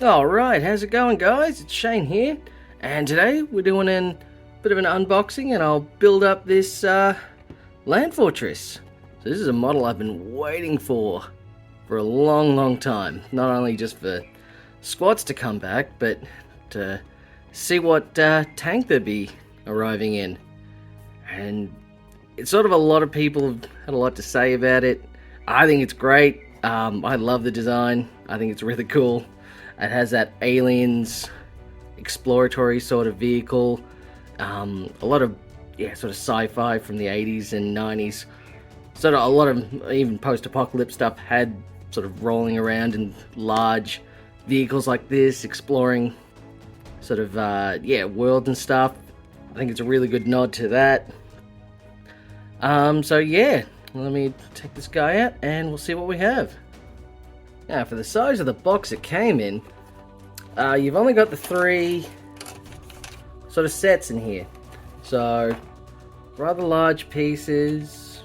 Alright, how's it going, guys? It's Shane here, and today we're doing a bit of an unboxing and I'll build up this land fortress. So this is a model I've been waiting for a long time. Not only just for squads to come back, but to see what tank they'd be arriving in. And it's sort of a lot of people have had a lot to say about it. I think it's great. I love the design. I think it's really cool. It has that aliens exploratory sort of vehicle. A lot of sort of sci-fi from the 80s and 90s. Sort of a lot of even post-apocalypse stuff had sort of rolling around in large vehicles like this, exploring sort of world and stuff. I think it's a really good nod to that. So yeah, let me take this guy out and we'll see what we have. Now, for the size of the box it came in, you've only got the 3 sort of sets in here. So, rather large pieces.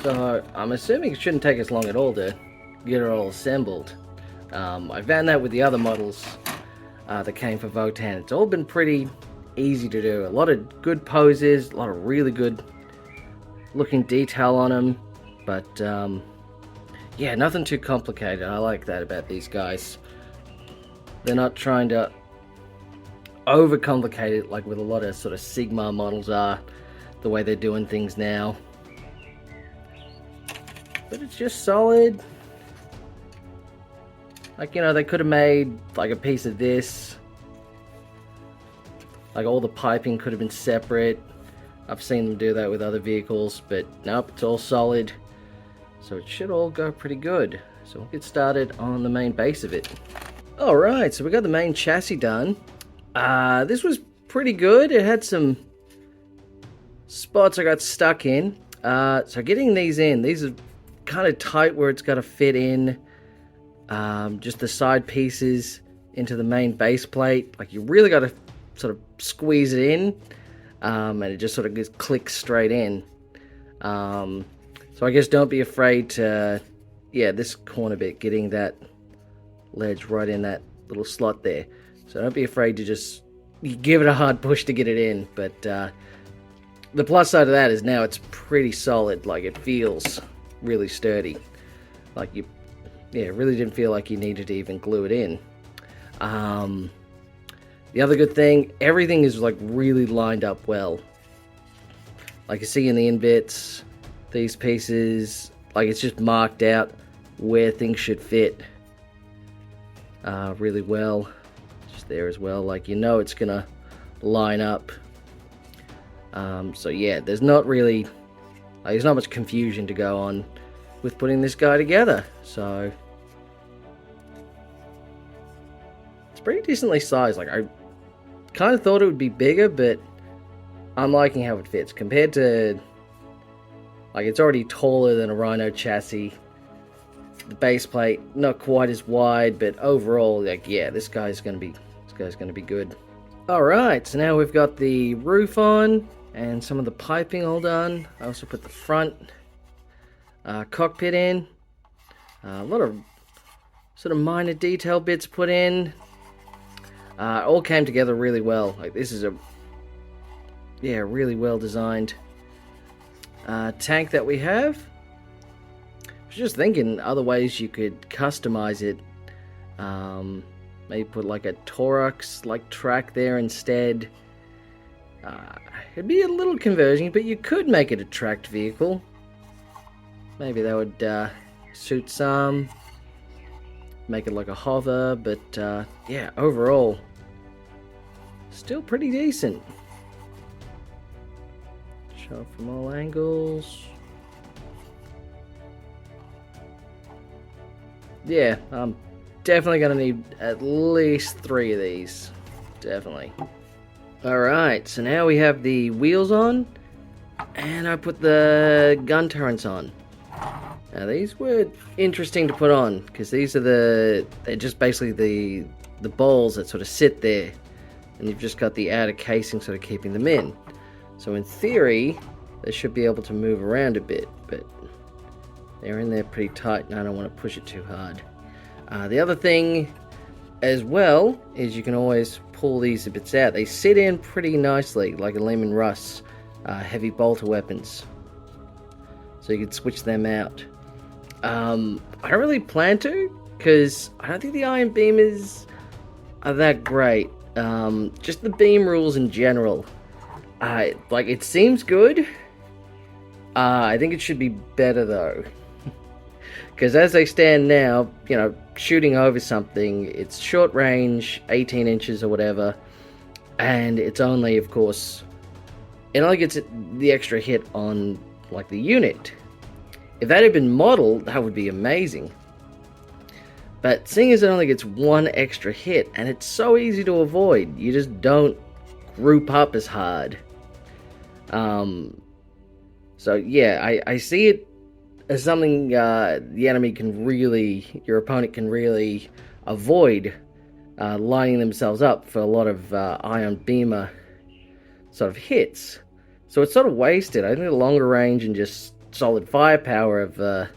So, I'm assuming it shouldn't take us long at all to get it all assembled. I found that with the other models that came for Votan. It's all been pretty easy to do. A lot of good poses, a lot of really good looking detail on them. But, yeah, nothing too complicated. I like that about these guys. They're not trying to overcomplicate it like with a lot of sort of Sigma models are, the way they're doing things now. But it's just solid. Like, you know, they could have made like a piece of this. Like all the piping could have been separate. I've seen them do that with other vehicles, but nope, it's all solid. So it should all go pretty good. So we'll get started on the main base of it. Alright, so we got the main chassis done. This was pretty good. It had some spots I got stuck in. So getting these in, these are kind of tight where it's got to fit in. Just the side pieces into the main base plate. Like you really got to sort of squeeze it in. And it just sort of just clicks straight in. So I guess don't be afraid to, this corner bit, getting that ledge right in that little slot there. So don't be afraid to just give it a hard push to get it in. But the plus side of that is now it's pretty solid. Like it feels really sturdy. Like you, really didn't feel like you needed to even glue it in. The other good thing, everything is like really lined up well. Like you see in the in bits, these pieces, like it's just marked out where things should fit really well. Just there as well, like you know it's gonna line up. So yeah, there's not really, there's not much confusion to go on with putting this guy together. So it's pretty decently sized. Like I kind of thought it would be bigger, but I'm liking how it fits compared to, like, it's already taller than a Rhino chassis. The base plate not quite as wide, but overall, like, yeah, this guy's gonna be good. All right, so now we've got the roof on and some of the piping all done. I also put the front cockpit in. A lot of sort of minor detail bits put in. All came together really well. Like this is a really well designed tank that we have. I was just thinking other ways you could customize it. Maybe put like a Torx like track there instead. It'd be a little conversion, but you could make it a tracked vehicle. Maybe that would suit some. Make it like a hover, but yeah, overall still pretty decent. Shot from all angles. Yeah, I'm definitely gonna need at least 3 of these. Definitely. Alright, so now we have the wheels on, and I put the gun turrets on. Now these were interesting to put on, because these are they're just basically the balls that sort of sit there, and you've just got the outer casing sort of keeping them in. So in theory, they should be able to move around a bit, but they're in there pretty tight and I don't want to push it too hard. The other thing as well as you can always pull these bits out. They sit in pretty nicely, like a Lehman Russ heavy bolter weapons. So you can switch them out. I don't really plan to, because I don't think the iron beamers are that great. Just the beam rules in general. Like, it seems good. I think it should be better though. Because as they stand now, you know, shooting over something, it's short range, 18 inches or whatever, and it's only, of course, it only gets the extra hit on, like, the unit. If that had been modeled, that would be amazing. But seeing as it only gets one extra hit, and it's so easy to avoid, you just don't group up as hard. So yeah, I see it as something the enemy can really, your opponent can really avoid lining themselves up for a lot of ion beamer sort of hits. So it's sort of wasted. I think the longer range and just solid firepower of the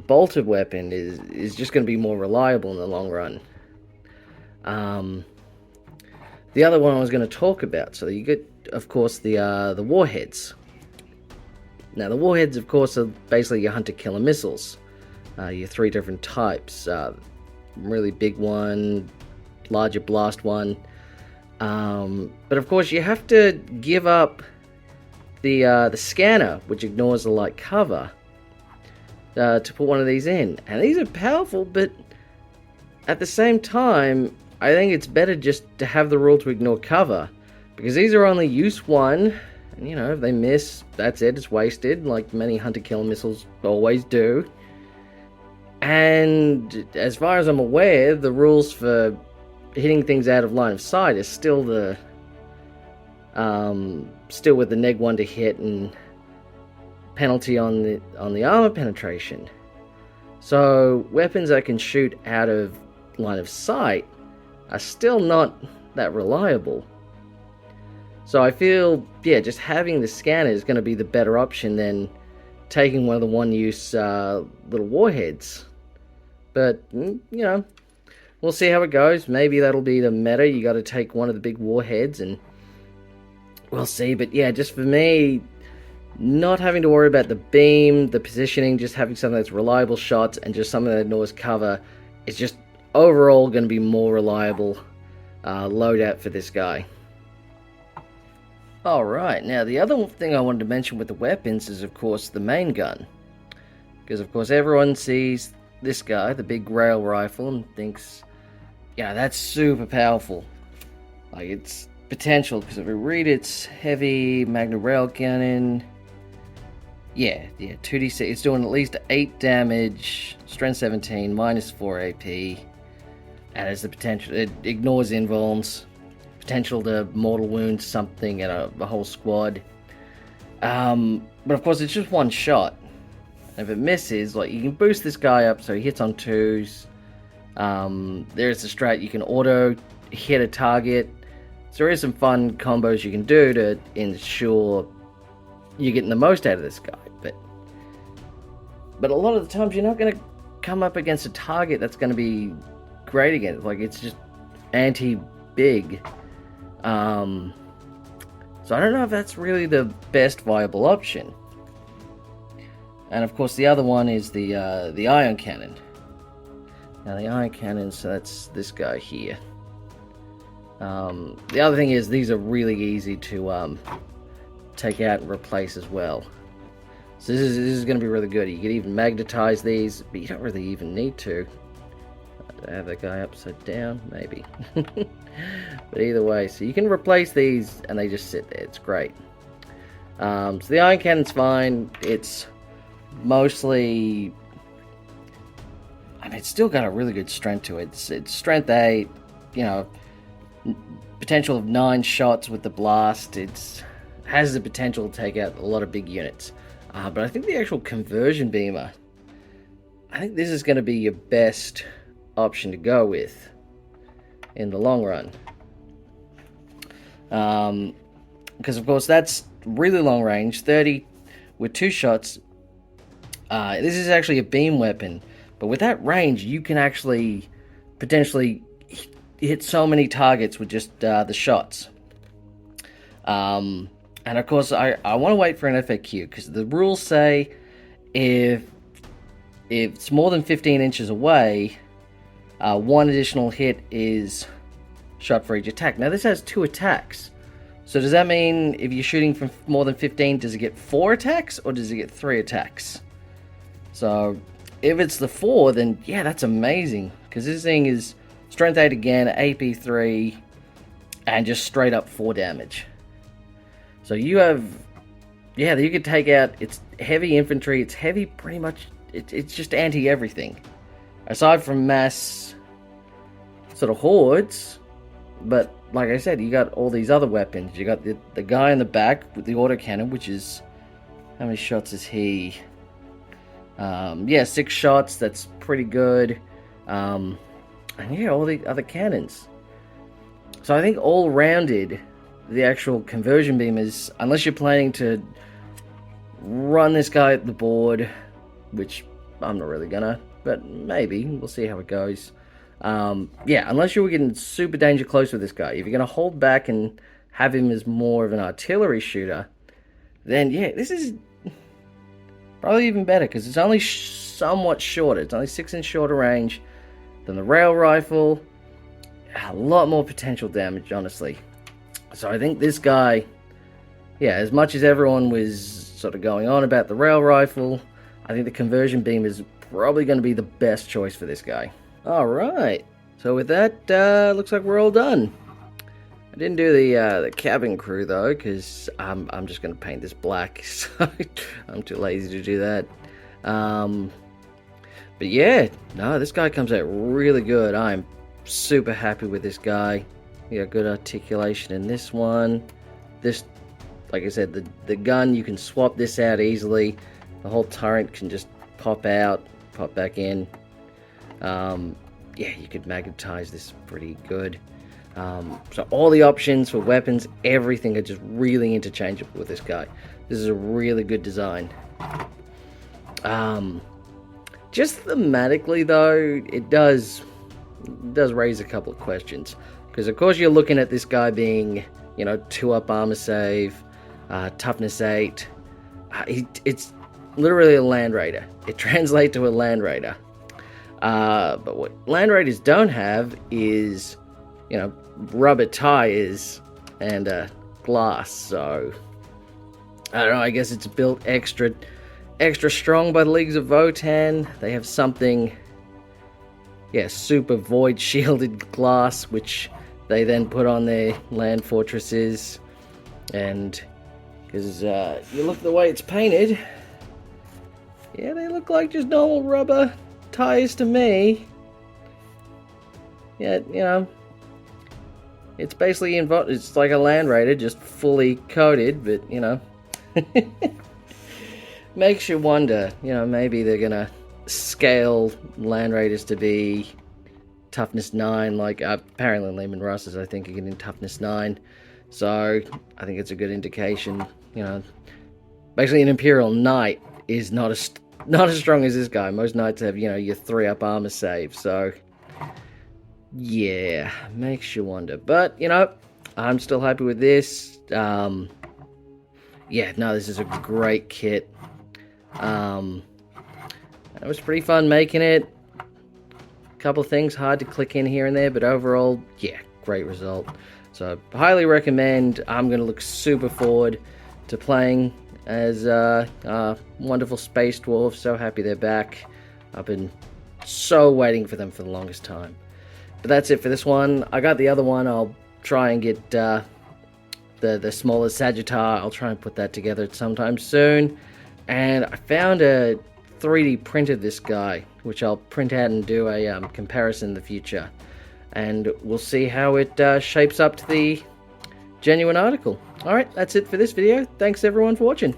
bolted weapon is just going to be more reliable in the long run. The other one I was going to talk about, so you get, of course, the warheads. Now, the warheads, of course, are basically your hunter-killer missiles. Your three different types. Really big one, larger blast one. But, of course, you have to give up the scanner, which ignores the light cover, to put one of these in. And these are powerful, but at the same time, I think it's better just to have the rule to ignore cover. Because these are only use one. And, you know, if they miss, that's it, it's wasted, like many hunter-killer missiles always do. And as far as I'm aware, the rules for hitting things out of line of sight is still the still with the neg 1 to hit and penalty on the armor penetration. So weapons that can shoot out of line of sight are still not that reliable. So I feel, yeah, just having the scanner is going to be the better option than taking one of the one-use little warheads. But, you know, we'll see how it goes. Maybe that'll be the meta. You got to take one of the big warheads, and we'll see. But yeah, just for me, not having to worry about the beam, the positioning, just having something that's reliable shots and just something that ignores cover is just overall going to be more reliable loadout for this guy. Alright, now the other thing I wanted to mention with the weapons is, of course, the main gun. Because, of course, everyone sees this guy, the big rail rifle, and thinks, yeah, that's super powerful. Like, it's potential, because if we read its heavy magna rail cannon, yeah, 2d6, it's doing at least 8 damage, strength 17, minus 4 AP, and has the potential, it ignores invulns. Potential to mortal wound something and a whole squad. But of course, it's just one shot. And if it misses, like, you can boost this guy up so he hits on 2s. There's the strat, you can auto hit a target. So there is some fun combos you can do to ensure you're getting the most out of this guy. But a lot of the times, you're not going to come up against a target that's going to be great against. Like, it's just anti-big. So I don't know if that's really the best viable option. And of course the other one is the ion cannon. Now the ion cannon, so that's this guy here. The other thing is these are really easy to take out and replace as well. So this is going to be really good. You can even magnetize these, but you don't really even need to. Have that guy upside down, maybe. But either way, so you can replace these and they just sit there. It's great. So the ion cannon's fine. It's mostly, I mean, it's still got a really good strength to it. It's strength 8, you know, potential of 9 shots with the blast. It has the potential to take out a lot of big units. But I think the actual conversion beamer, I think this is going to be your best option to go with in the long run. Because of course that's really long range, 30 with 2 shots. This is actually a beam weapon, but with that range you can actually potentially hit so many targets with just the shots. And of course, I want to wait for an FAQ, because the rules say if it's more than 15 inches away, one additional hit is shot for each attack. Now this has 2 attacks. So does that mean if you're shooting from more than 15, does it get 4 attacks or does it get 3 attacks? So if it's the 4, then yeah, that's amazing. Because this thing is strength 8 again, AP 3, and just straight up 4 damage. So you have, yeah, you could take out, it's heavy infantry, it's heavy pretty much, it's just anti-everything. Aside from mass sort of hordes, but like I said, you got all these other weapons. You got the guy in the back with the autocannon, which is, how many shots is he? Yeah, 6 shots, that's pretty good. And yeah, all the other cannons. So I think all rounded, the actual conversion beam is, unless you're planning to run this guy at the board, which I'm not really gonna, but maybe, we'll see how it goes. Yeah, unless you were getting super danger close with this guy. If you're gonna hold back and have him as more of an artillery shooter, then yeah, this is probably even better, because it's only somewhat shorter. It's only 6 inch shorter range than the rail rifle. A lot more potential damage, honestly. So I think this guy, yeah, as much as everyone was sort of going on about the rail rifle, I think the conversion beam is probably going to be the best choice for this guy. Alright, so with that, looks like we're all done. I didn't do the cabin crew though, because I'm just going to paint this black, so I'm too lazy to do that. But yeah, no, this guy comes out really good. I'm super happy with this guy. You got good articulation in this one. This, like I said, the gun, you can swap this out easily. The whole turret can just pop out, pop back in. Yeah, you could magnetize this pretty good. So all the options for weapons, everything are just really interchangeable with this guy. This is a really good design. Just thematically though, it does raise a couple of questions. Because of course you're looking at this guy being, you know, 2-up armor save, toughness 8. It's literally a Land Raider. It translates to a Land Raider. But what Land Raiders don't have is, you know, rubber tires and glass. So I don't know, I guess it's built extra strong by the Leagues of Votan. They have something, yeah, super void shielded glass, which they then put on their land fortresses. And because you look the way it's painted, yeah, they look like just normal rubber tires to me. Yeah, you know, it's basically it's like a Land Raider, just fully coated, but you know, makes you wonder, you know, maybe they're gonna scale Land Raiders to be toughness 9, like apparently Lehman Russes, I think, are getting toughness 9, so I think it's a good indication. You know, basically an Imperial Knight is not as strong as this guy. Most Knights have, you know, your 3-up armor save, so yeah, makes you wonder. But you know, I'm still happy with this. Yeah, no, this is a great kit. It was pretty fun making it. Couple of things hard to click in here and there, but overall, yeah, great result. So highly recommend. I'm going to look super forward to playing as wonderful space dwarves. So happy they're back. I've been so waiting for them for the longest time. But that's it for this one. I got the other one. I'll try and get the smaller Sagittar. I'll try and put that together sometime soon. And I found a 3D printed this guy, which I'll print out and do a comparison in the future, and we'll see how it shapes up to the genuine article. Alright, that's it for this video. Thanks everyone for watching.